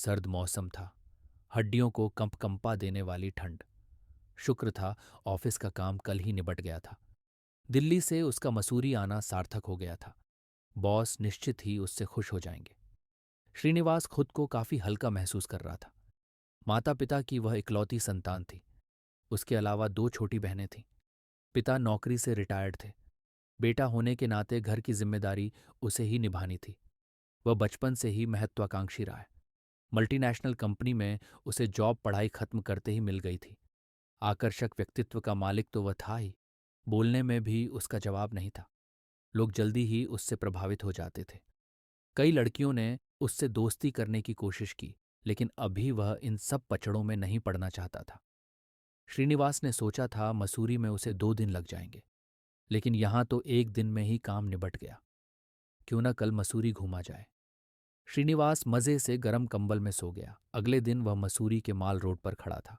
सर्द मौसम था, हड्डियों को कंपकंपा देने वाली ठंड। शुक्र था ऑफिस का काम कल ही निबट गया था। दिल्ली से उसका मसूरी आना सार्थक हो गया था। बॉस निश्चित ही उससे खुश हो जाएंगे। श्रीनिवास खुद को काफी हल्का महसूस कर रहा था। माता पिता की वह इकलौती संतान थी। उसके अलावा दो छोटी बहनें थीं। पिता नौकरी से रिटायर्ड थे। बेटा होने के नाते घर की जिम्मेदारी उसे ही निभानी थी। वह बचपन से ही महत्वाकांक्षी रहा है। मल्टीनेशनल कंपनी में उसे जॉब पढ़ाई खत्म करते ही मिल गई थी। आकर्षक व्यक्तित्व का मालिक तो वह था ही, बोलने में भी उसका जवाब नहीं था। लोग जल्दी ही उससे प्रभावित हो जाते थे। कई लड़कियों ने उससे दोस्ती करने की कोशिश की, लेकिन अभी वह इन सब पचड़ों में नहीं पड़ना चाहता था। श्रीनिवास ने सोचा था मसूरी में उसे 2 दिन लग जाएंगे, लेकिन यहां तो एक दिन में ही काम निबट गया। क्यों न कल मसूरी घूमा जाए। श्रीनिवास मजे से गरम कंबल में सो गया। अगले दिन वह मसूरी के माल रोड पर खड़ा था,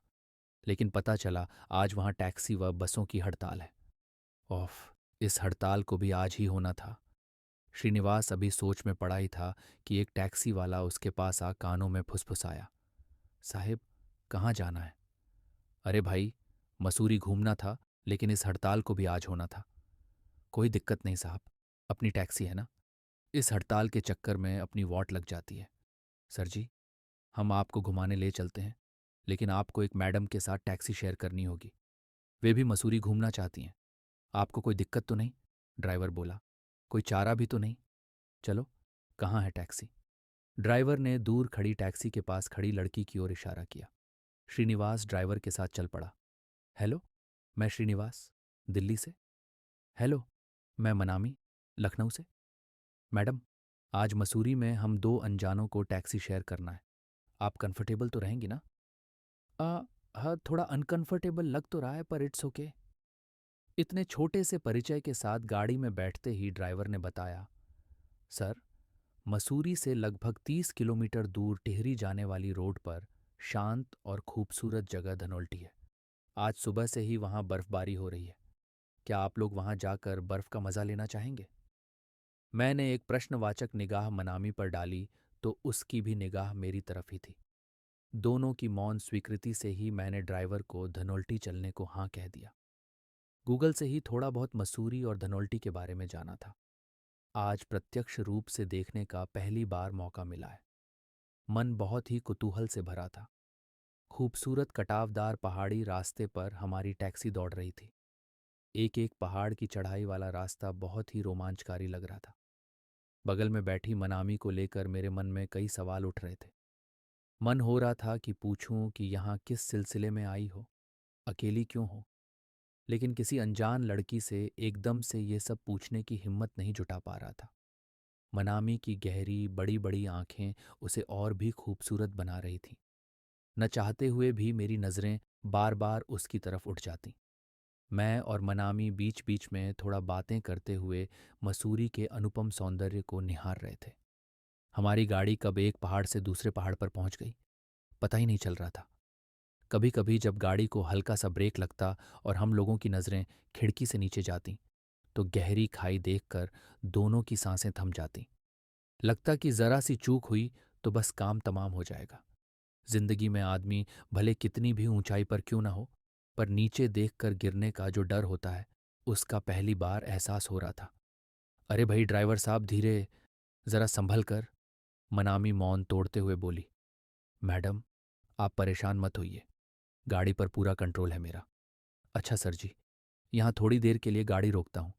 लेकिन पता चला आज वहां टैक्सी व बसों की हड़ताल है। ऑफ, इस हड़ताल को भी आज ही होना था। श्रीनिवास अभी सोच में पड़ा ही था कि एक टैक्सी वाला उसके पास आ कानों में फुसफुसाया, साहिब, कहाँ जाना है? अरे भाई, मसूरी घूमना था, लेकिन इस हड़ताल को भी आज होना था। कोई दिक्कत नहीं साहब, अपनी टैक्सी है ना। इस हड़ताल के चक्कर में अपनी वॉट लग जाती है। सर जी, हम आपको घुमाने ले चलते हैं, लेकिन आपको एक मैडम के साथ टैक्सी शेयर करनी होगी। वे भी मसूरी घूमना चाहती हैं। आपको कोई दिक्कत तो नहीं? ड्राइवर बोला। कोई चारा भी तो नहीं? चलो, कहाँ है टैक्सी? ड्राइवर ने दूर खड़ी टैक्सी के पास खड़ी लड़की की ओर इशारा किया। श्रीनिवास ड्राइवर के साथ चल पड़ा। हेलो, मैं श्रीनिवास, दिल्ली से। हेलो, मैं मनामी, लखनऊ से। मैडम, आज मसूरी में हम दो अनजानों को टैक्सी शेयर करना है। आप कंफर्टेबल तो रहेंगी ना? आ, हाँ, थोड़ा अनकंफर्टेबल लग तो रहा है, पर इट्स ओके। इतने छोटे से परिचय के साथ गाड़ी में बैठते ही ड्राइवर ने बताया, सर, मसूरी से लगभग 30 किलोमीटर दूर टिहरी जाने वाली रोड पर शांत और खूबसूरत जगह धनोल्टी है। आज सुबह से ही वहाँ बर्फबारी हो रही है। क्या आप लोग वहाँ जाकर बर्फ का मजा लेना चाहेंगे? मैंने एक प्रश्नवाचक निगाह मनामी पर डाली तो उसकी भी निगाह मेरी तरफ ही थी। दोनों की मौन स्वीकृति से ही मैंने ड्राइवर को धनोल्टी चलने को हाँ कह दिया। गूगल से ही थोड़ा बहुत मसूरी और धनोल्टी के बारे में जाना था। आज प्रत्यक्ष रूप से देखने का पहली बार मौका मिला है। मन बहुत ही कुतूहल से भरा था। खूबसूरत कटावदार पहाड़ी रास्ते पर हमारी टैक्सी दौड़ रही थी। एक एक पहाड़ की चढ़ाई वाला रास्ता बहुत ही रोमांचकारी लग रहा था। बगल में बैठी मनामी को लेकर मेरे मन में कई सवाल उठ रहे थे। मन हो रहा था कि पूछूं कि यहाँ किस सिलसिले में आई हो, अकेली क्यों हो, लेकिन किसी अनजान लड़की से एकदम से ये सब पूछने की हिम्मत नहीं जुटा पा रहा था। मनामी की गहरी बड़ी बड़ी आंखें उसे और भी खूबसूरत बना रही थीं। न चाहते हुए भी मेरी नज़रें बार बार उसकी तरफ उठ जातीं। मैं और मनामी बीच बीच में थोड़ा बातें करते हुए मसूरी के अनुपम सौंदर्य को निहार रहे थे। हमारी गाड़ी कब एक पहाड़ से दूसरे पहाड़ पर पहुंच गई, पता ही नहीं चल रहा था। कभी कभी जब गाड़ी को हल्का सा ब्रेक लगता और हम लोगों की नज़रें खिड़की से नीचे जातीं, तो गहरी खाई देखकर दोनों की सांसें थम जातीं। लगता कि जरा सी चूक हुई तो बस काम तमाम हो जाएगा। जिंदगी में आदमी भले कितनी भी ऊंचाई पर क्यों ना हो, पर नीचे देखकर गिरने का जो डर होता है, उसका पहली बार एहसास हो रहा था। अरे भाई ड्राइवर साहब, धीरे, जरा संभल कर। मनामी मौन तोड़ते हुए बोली। मैडम, आप परेशान मत होइए, गाड़ी पर पूरा कंट्रोल है मेरा। अच्छा सर जी, यहाँ थोड़ी देर के लिए गाड़ी रोकता हूँ।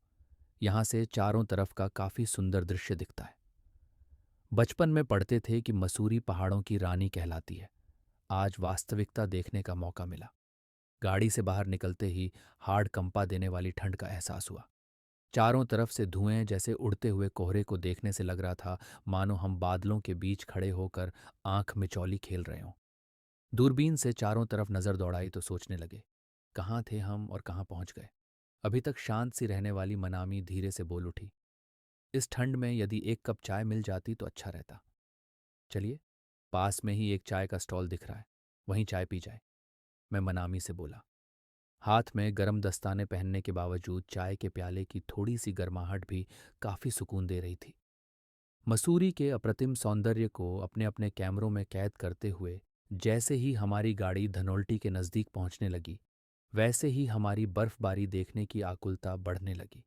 यहाँ से चारों तरफ का काफी सुंदर दृश्य दिखता है। बचपन में पढ़ते थे कि मसूरी पहाड़ों की रानी कहलाती है। आज वास्तविकता देखने का मौका मिला। गाड़ी से बाहर निकलते ही हाड़ कंपा देने वाली ठंड का एहसास हुआ। चारों तरफ से धुएं जैसे उड़ते हुए कोहरे को देखने से लग रहा था मानो हम बादलों के बीच खड़े होकर आंख मिचौली खेल रहे हों। दूरबीन से चारों तरफ नजर दौड़ाई तो सोचने लगे, कहाँ थे हम और कहाँ पहुंच गए। अभी तक शांत सी रहने वाली मनामी धीरे से बोल उठी, इस ठंड में यदि एक कप चाय मिल जाती तो अच्छा रहता। चलिए, पास में ही एक चाय का स्टॉल दिख रहा है, वहीं चाय पी जाए। मैं मनामी से बोला। हाथ में गरम दस्ताने पहनने के बावजूद चाय के प्याले की थोड़ी सी गर्माहट भी काफी सुकून दे रही थी। मसूरी के अप्रतिम सौंदर्य को अपने अपने कैमरों में कैद करते हुए जैसे ही हमारी गाड़ी धनोल्टी के नज़दीक पहुंचने लगी, वैसे ही हमारी बर्फबारी देखने की आकुलता बढ़ने लगी।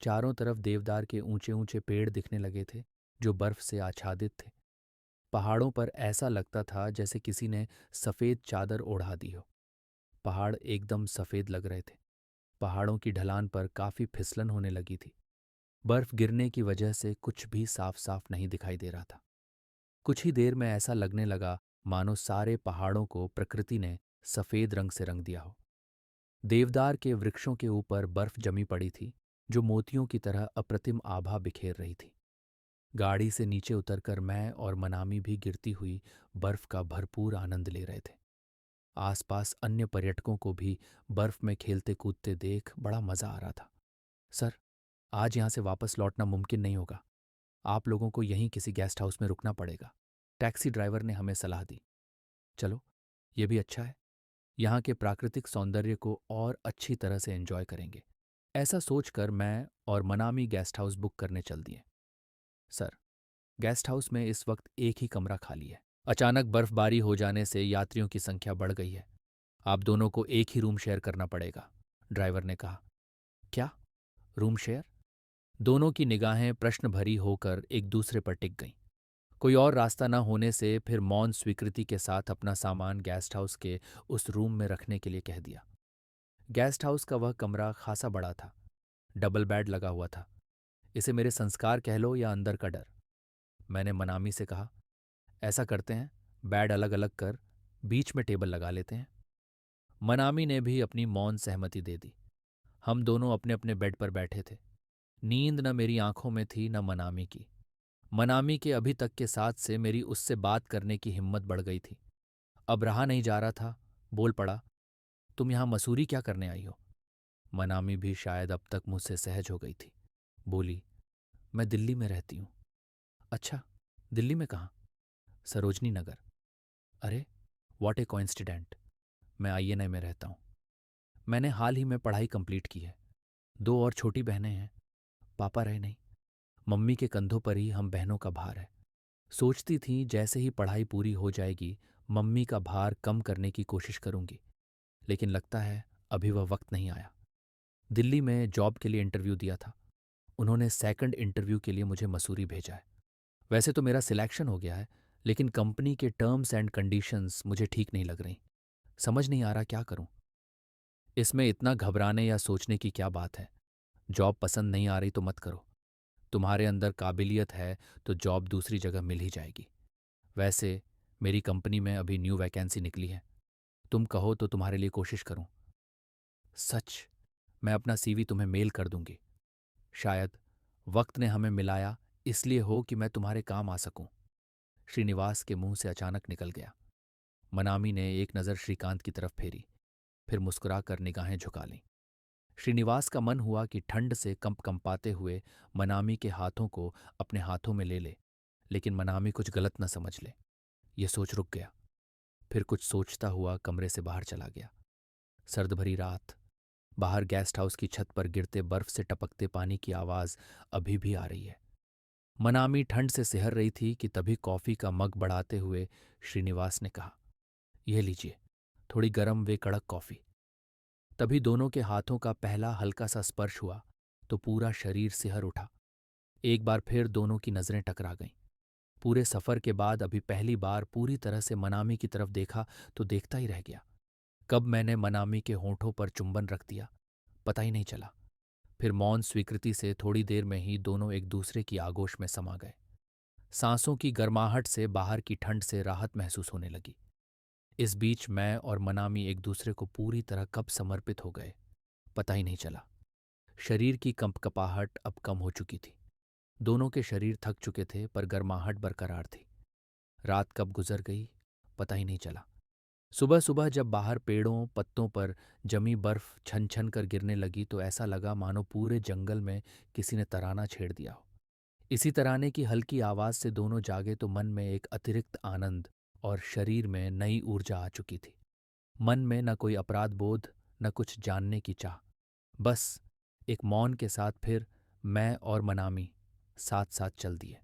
चारों तरफ देवदार के ऊंचे ऊंचे पेड़ दिखने लगे थे, जो बर्फ से आच्छादित थे। पहाड़ों पर ऐसा लगता था जैसे किसी ने सफ़ेद चादर ओढ़ा दी हो। पहाड़ एकदम सफ़ेद लग रहे थे। पहाड़ों की ढलान पर काफ़ी फिसलन होने लगी थी। बर्फ गिरने की वजह से कुछ भी साफ साफ नहीं दिखाई दे रहा था। कुछ ही देर में ऐसा लगने लगा मानो सारे पहाड़ों को प्रकृति ने सफ़ेद रंग से रंग दिया हो। देवदार के वृक्षों के ऊपर बर्फ जमी पड़ी थी, जो मोतियों की तरह अप्रतिम आभा बिखेर रही थी। गाड़ी से नीचे उतरकर मैं और मनामी भी गिरती हुई बर्फ का भरपूर आनंद ले रहे थे। आसपास अन्य पर्यटकों को भी बर्फ में खेलते कूदते देख बड़ा मजा आ रहा था। सर, आज यहाँ से वापस लौटना मुमकिन नहीं होगा। आप लोगों को यहीं किसी गेस्ट हाउस में रुकना पड़ेगा, टैक्सी ड्राइवर ने हमें सलाह दी। चलो, ये भी अच्छा है। यहाँ के प्राकृतिक सौंदर्य को और अच्छी तरह से एंजॉय करेंगे। ऐसा सोचकर मैं और मनामी गेस्ट हाउस बुक करने चल दिए। सर, गेस्ट हाउस में इस वक्त एक ही कमरा खाली है। अचानक बर्फबारी हो जाने से यात्रियों की संख्या बढ़ गई है। आप दोनों को एक ही रूम शेयर करना पड़ेगा, ड्राइवर ने कहा। क्या? Room share? दोनों की निगाहें प्रश्न भरी होकर एक दूसरे पर टिक गईं। कोई और रास्ता न होने से फिर मौन स्वीकृति के साथ अपना सामान गेस्ट हाउस के उस रूम में रखने के लिए कह दिया। गेस्ट हाउस का वह कमरा खासा बड़ा था। डबल बेड लगा हुआ था। इसे मेरे संस्कार कह लो या अंदर का डर। मैंने मनामी से कहा, ऐसा करते हैं, बेड अलग अलग कर बीच में टेबल लगा लेते हैं। मनामी ने भी अपनी मौन सहमति दे दी। हम दोनों अपने अपने बेड पर बैठे थे। नींद न मेरी आंखों में थी न मनामी की। मनामी के अभी तक के साथ से मेरी उससे बात करने की हिम्मत बढ़ गई थी। अब रहा नहीं जा रहा था। बोल पड़ा, तुम यहाँ मसूरी क्या करने आई हो? मनामी भी शायद अब तक मुझसे सहज हो गई थी। बोली, मैं दिल्ली में रहती हूँ। अच्छा, दिल्ली में कहाँ? सरोजनी नगर। अरे, व्हाट ए कोइंसिडेंट। मैं आईएनए में रहता हूँ। मैंने हाल ही में पढ़ाई कंप्लीट की है। 2 और छोटी बहनें हैं। पापा रहे नहीं। मम्मी के कंधों पर ही हम बहनों का भार है। सोचती थी जैसे ही पढ़ाई पूरी हो जाएगी मम्मी का भार कम करने की कोशिश करूंगी, लेकिन लगता है अभी वह वक्त नहीं आया। दिल्ली में जॉब के लिए इंटरव्यू दिया था। उन्होंने सेकंड इंटरव्यू के लिए मुझे मसूरी भेजा है। वैसे तो मेरा सिलेक्शन हो गया है, लेकिन कंपनी के टर्म्स एंड कंडीशंस मुझे ठीक नहीं लग रही। समझ नहीं आ रहा क्या करूं। इसमें इतना घबराने या सोचने की क्या बात है। जॉब पसंद नहीं आ रही तो मत करो। तुम्हारे अंदर काबिलियत है तो जॉब दूसरी जगह मिल ही जाएगी। वैसे मेरी कंपनी में अभी न्यू वैकेंसी निकली है। तुम कहो तो तुम्हारे लिए कोशिश करूं। सच? मैं अपना सीवी तुम्हें मेल कर दूंगी। शायद वक्त ने हमें मिलाया इसलिए हो कि मैं तुम्हारे काम आ सकूं। श्रीनिवास के मुंह से अचानक निकल गया। मनामी ने एक नज़र श्रीकांत की तरफ फेरी, फिर मुस्कुराकर निगाहें झुका लीं। श्रीनिवास का मन हुआ कि ठंड से कंपकंपाते हुए मनामी के हाथों को अपने हाथों में ले ले, लेकिन मनामी कुछ गलत न समझ ले। ये सोच रुक गया। फिर कुछ सोचता हुआ कमरे से बाहर चला गया। सर्द भरी रात। बाहर गेस्ट हाउस की छत पर गिरते बर्फ से टपकते पानी की आवाज अभी भी आ रही है। मनामी ठंड से सिहर रही थी कि तभी कॉफी का मग बढ़ाते हुए श्रीनिवास ने कहा, यह लीजिए, थोड़ी गरम वे कड़क कॉफी। तभी दोनों के हाथों का पहला हल्का सा स्पर्श हुआ तो पूरा शरीर सिहर उठा। एक बार फिर दोनों की नजरें टकरा गईं। पूरे सफर के बाद अभी पहली बार पूरी तरह से मनामी की तरफ देखा तो देखता ही रह गया। कब मैंने मनामी के होठों पर चुंबन रख दिया, पता ही नहीं चला। फिर मौन स्वीकृति से थोड़ी देर में ही दोनों एक दूसरे की आगोश में समा गए। सांसों की गर्माहट से बाहर की ठंड से राहत महसूस होने लगी। इस बीच मैं और मनामी एक दूसरे को पूरी तरह कब समर्पित हो गए, पता ही नहीं चला। शरीर की कंपकपाहट अब कम हो चुकी थी। दोनों के शरीर थक चुके थे पर गर्माहट बरकरार थी। रात कब गुजर गई, पता ही नहीं चला। सुबह सुबह जब बाहर पेड़ों पत्तों पर जमी बर्फ छन छन कर गिरने लगी तो ऐसा लगा मानो पूरे जंगल में किसी ने तराना छेड़ दिया हो। इसी तराने की हल्की आवाज से दोनों जागे तो मन में एक अतिरिक्त आनंद और शरीर में नई ऊर्जा आ चुकी थी। मन में न कोई अपराध बोध, न कुछ जानने की चाह। बस एक मौन के साथ फिर मैं और मनामी साथ साथ चल दिए।